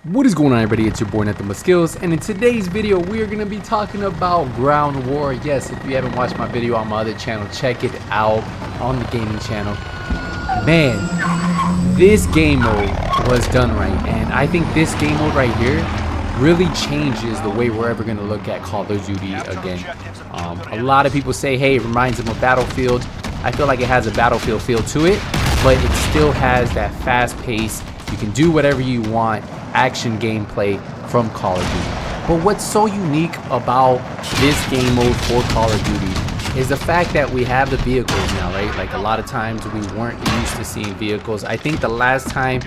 What is going on, everybody? It's your boy Nothing But Skills, and in today's video we are going to be talking about Ground War. Yes, if you haven't watched my video on my other channel, check it out on the gaming channel. Man, this game mode was done right, and I think this game mode right here really changes the way we're ever going to look at Call of Duty again. A lot of people say, hey, it reminds them of Battlefield. I feel like it has a Battlefield feel to it, but it still has that fast pace. You can do whatever you want, action gameplay from Call of Duty. But what's so unique about this game mode for Call of Duty is the fact that we have the vehicles now, right? Like, a lot of times we weren't used to seeing vehicles. I think the last time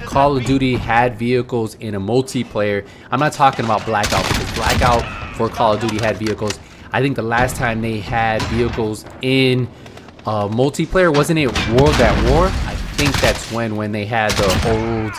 Call of Duty had vehicles in a multiplayer, I'm not talking about Blackout, because Blackout for Call of Duty had vehicles. I think the last time they had vehicles in multiplayer, wasn't it World at War? I think that's when they had the old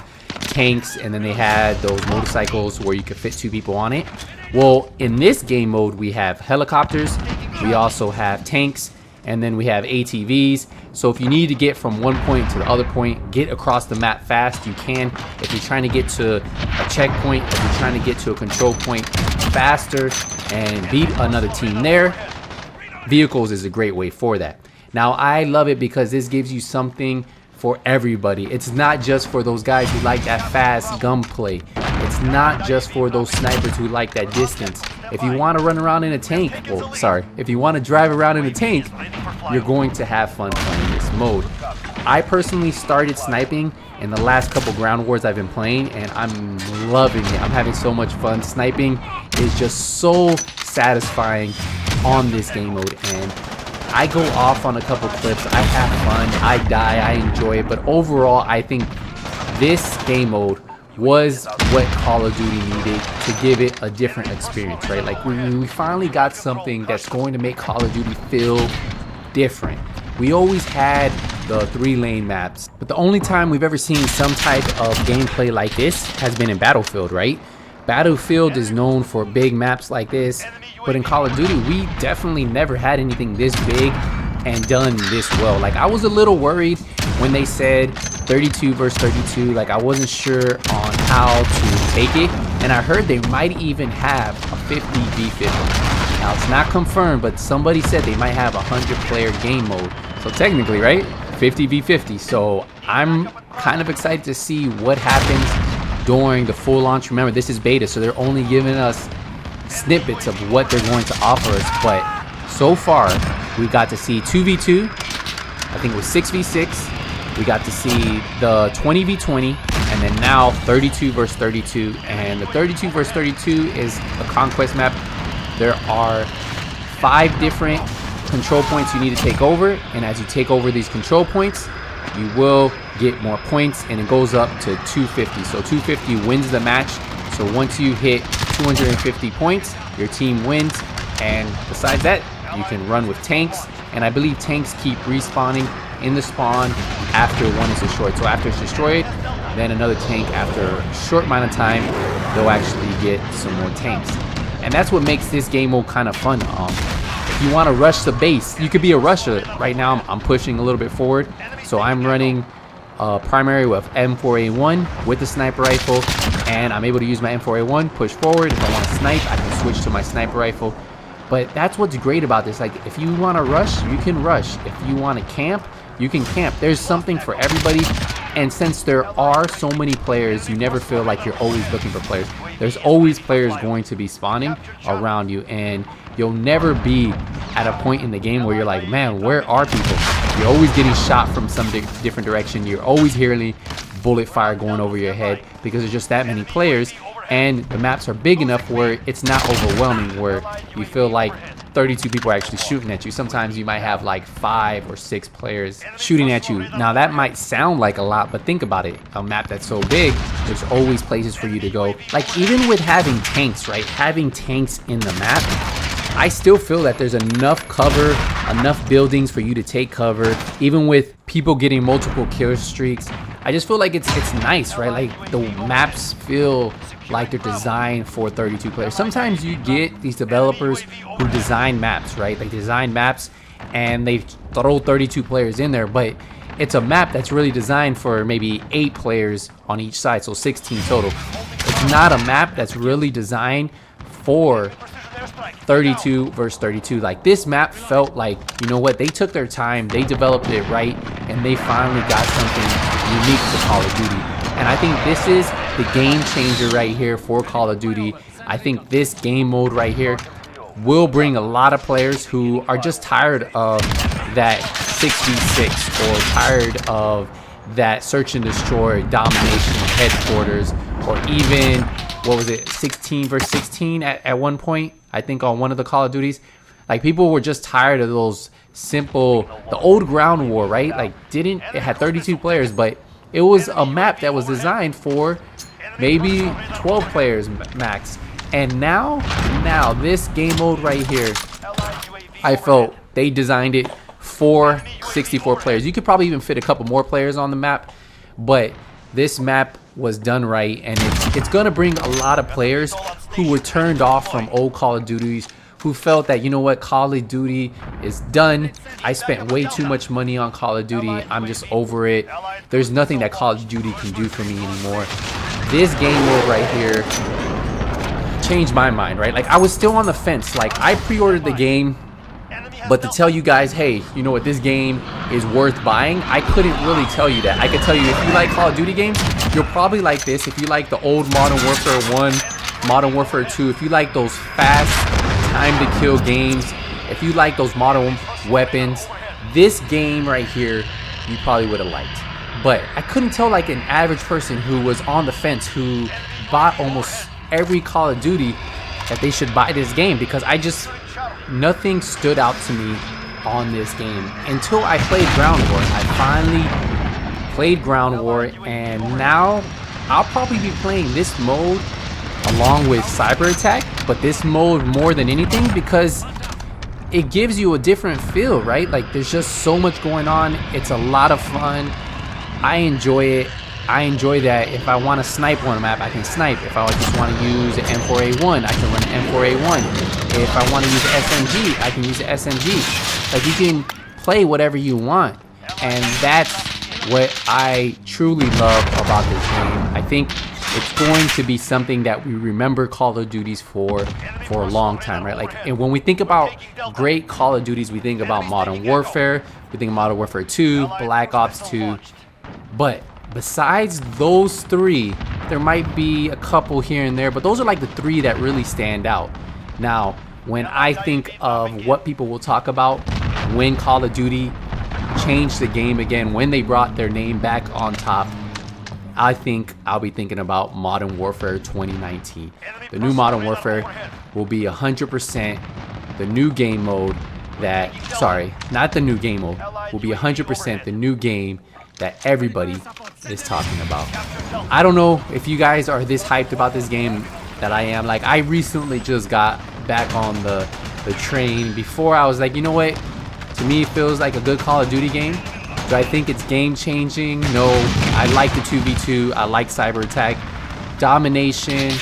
tanks, and then they had those motorcycles where you could fit 2 people on it. Well, in this game mode we have helicopters, we also have tanks, and then we have ATVs. So if you need to get from one point to the other point, get across the map fast, you can. If you're trying to get to a checkpoint, if you're trying to get to a control point faster and beat another team there, vehicles is a great way for that. Now, I love it because this gives you something for everybody. It's not just for those guys who like that fast gunplay. It's not just for those snipers who like that distance. If you want to run around in a tank, if you want to drive around in a tank, you're going to have fun playing this mode. I personally started sniping in the last couple ground wars I've been playing, and I'm loving it. I'm having so much fun. Sniping is just so satisfying on this game mode, and I go off on a couple clips, I have fun, I die, I enjoy it, but overall I think this game mode was what Call of Duty needed to give it a different experience, right? Like, we finally got something that's going to make Call of Duty feel different. We always had the 3-lane maps, but the only time we've ever seen some type of gameplay like this has been in Battlefield, right? Battlefield is known for big maps like this, but in Call of Duty, we definitely never had anything this big and done this well. Like, I was a little worried when they said 32 versus 32. Like, I wasn't sure on how to take it, and I heard they might even have a 50v50. Now, it's not confirmed, but somebody said they might have a 100-player game mode. So technically, right, 50v50. So I'm kind of excited to see what happens during the full launch. Remember, this is beta, so they're only giving us snippets of what they're going to offer us, but so far we got to see 2v2, I think it was 6v6, we got to see the 20v20, and then now 32 versus 32. And the 32 versus 32 is a conquest map. There are 5 different control points you need to take over, and as you take over these control points, you will get more points, and it goes up to 250. So 250 wins the match. So once you hit 250 points, your team wins. And besides that, you can run with tanks, and I believe tanks keep respawning in the spawn after one is destroyed. So after it's destroyed, then another tank, after a short amount of time, they'll actually get some more tanks. And that's what makes this game mode kind of fun. If you want to rush the base, you could be a rusher. Right now I'm pushing a little bit forward, so I'm running primary with M4A1 with the sniper rifle, and I'm able to use my M4A1, push forward. If I want to snipe, I can switch to my sniper rifle. But that's what's great about this. Like, if you want to rush, you can rush. If you want to camp, you can camp. There's something for everybody, and since there are so many players, you never feel like you're always looking for players. There's always players going to be spawning around you, and you'll never be at a point in the game where you're like, man, where are people? You're always getting shot from some different direction. You're always hearing bullet fire going over your head because there's just that many players, and the maps are big enough where it's not overwhelming, where you feel like 32 people are actually shooting at you. Sometimes you might have like 5 or 6 players shooting at you. Now, that might sound like a lot, but think about it. A map that's so big, there's always places for you to go. Like, even with having tanks, right? Having tanks in the map, I still feel that there's enough cover, enough buildings for you to take cover. Even with people getting multiple kill streaks, I just feel like it's nice, right? Like, the maps feel like they're designed for 32 players. Sometimes you get these developers who design maps, right? They design maps and they throw 32 players in there, but it's a map that's really designed for maybe 8 players on each side, so 16 total. It's not a map that's really designed for 32 versus 32. Like, this map felt like, you know what, they took their time, they developed it right, and they finally got something unique to Call of Duty. And I think this is the game changer right here for Call of Duty. I think this game mode right here will bring a lot of players who are just tired of that 6v6 or tired of that search and destroy domination headquarters, or even, what was it, 16 versus 16 at one point, I think, on one of the Call of Duties. Like, people were just tired of those simple, the old ground war, right? Like, it had 32 players, but it was a map that was designed for maybe 12 players max. And now this game mode right here, I felt they designed it for 64 players. You could probably even fit a couple more players on the map, but this map was done right, and it's gonna bring a lot of players who were turned off from old Call of Duties, who felt that, you know what, Call of Duty is done. I spent way too much money on Call of Duty. I'm just over it. There's nothing that Call of Duty can do for me anymore. This game mode right here changed my mind, right? Like, I was still on the fence. Like, I pre-ordered the game, but to tell you guys, hey, you know what, this game is worth buying, I couldn't really tell you that. I could tell you, if you like Call of Duty games, you'll probably like this. If you like the old Modern Warfare 1, Modern Warfare 2, if you like those fast time to kill games, if you like those modern weapons, this game right here you probably would have liked. But I couldn't tell, like, an average person who was on the fence, who bought almost every Call of Duty, that they should buy this game, because nothing stood out to me on this game until I played Ground War. I finally played Ground War, and now I'll probably be playing this mode along with Cyber Attack, but this mode more than anything because it gives you a different feel, right? Like, there's just so much going on. It's a lot of fun. I enjoy it. I enjoy that if I want to snipe on a map, I can snipe. If I just want to use an M4A1, I can run an M4A1. If I want to use an SMG, I can use an SMG. Like, you can play whatever you want, and that's what I truly love about this game. I think it's going to be something that we remember Call of Duties for a long time, right? Like, and when we think about great Call of Duties, we think about Modern Warfare, we think of Modern Warfare 2, Black Ops 2, but besides those three, there might be a couple here and there, but those are like the three that really stand out. Now, when I think of what people will talk about when Call of Duty changed the game again, when they brought their name back on top, I think I'll be thinking about Modern Warfare 2019. The new Modern Warfare will be 100% the new game mode that, sorry, not the new game mode, will be 100% the new game that everybody is talking about. I don't know if you guys are this hyped about this game that I am. Like, I recently just got back on the train. Before, I was like, you know what, to me it feels like a good Call of Duty game. Do I think it's game changing? No. I like the 2v2. I like Cyber Attack, Domination,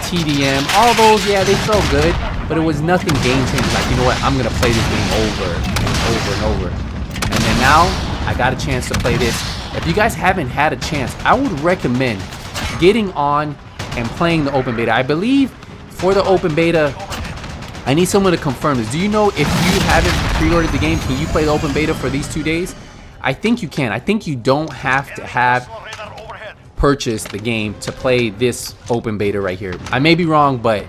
TDM, all those, yeah, they felt good, but it was nothing game changing. Like, you know what, I'm gonna play this game over and over. And then now I got a chance to play this. If you guys haven't had a chance, I would recommend getting on and playing the open beta. I believe for the open beta, I need someone to confirm this. Do you know if you haven't pre-ordered the game, can you play the open beta for these 2 days? I think you can. I think you don't have to have purchased the game to play this open beta right here. I may be wrong, but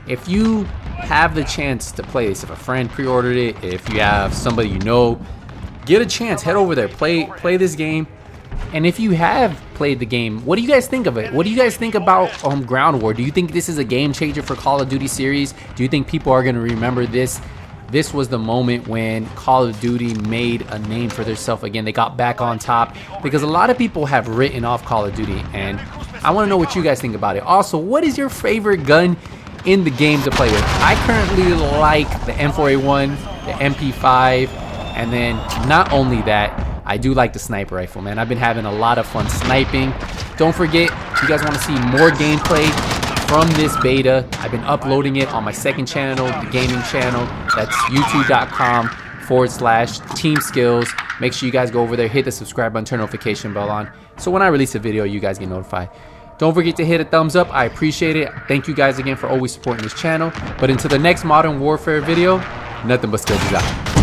if you have the chance to play this, if a friend pre-ordered it, if you have somebody you know, get a chance, head over there, play this game. And if you have played the game, what do you guys think of it? What do you guys think about Ground War? Do you think this is a game changer for Call of Duty series? Do you think people are going to remember this? This was the moment when Call of Duty made a name for themselves again. They got back on top because a lot of people have written off Call of Duty, and I want to know what you guys think about it. Also, what is your favorite gun in the game to play with? I currently like the M4A1, the MP5, and then not only that, I do like the sniper rifle, man. I've been having a lot of fun sniping. Don't forget, if you guys want to see more gameplay from this beta, I've been uploading it on my second channel, the gaming channel. That's youtube.com/Team Skills. Make sure you guys go over there, hit the subscribe button, turn notification bell on, so when I release a video, you guys get notified. Don't forget to hit a thumbs up. I appreciate it. Thank you guys again for always supporting this channel. But until the next Modern Warfare video, nothing but skills is out.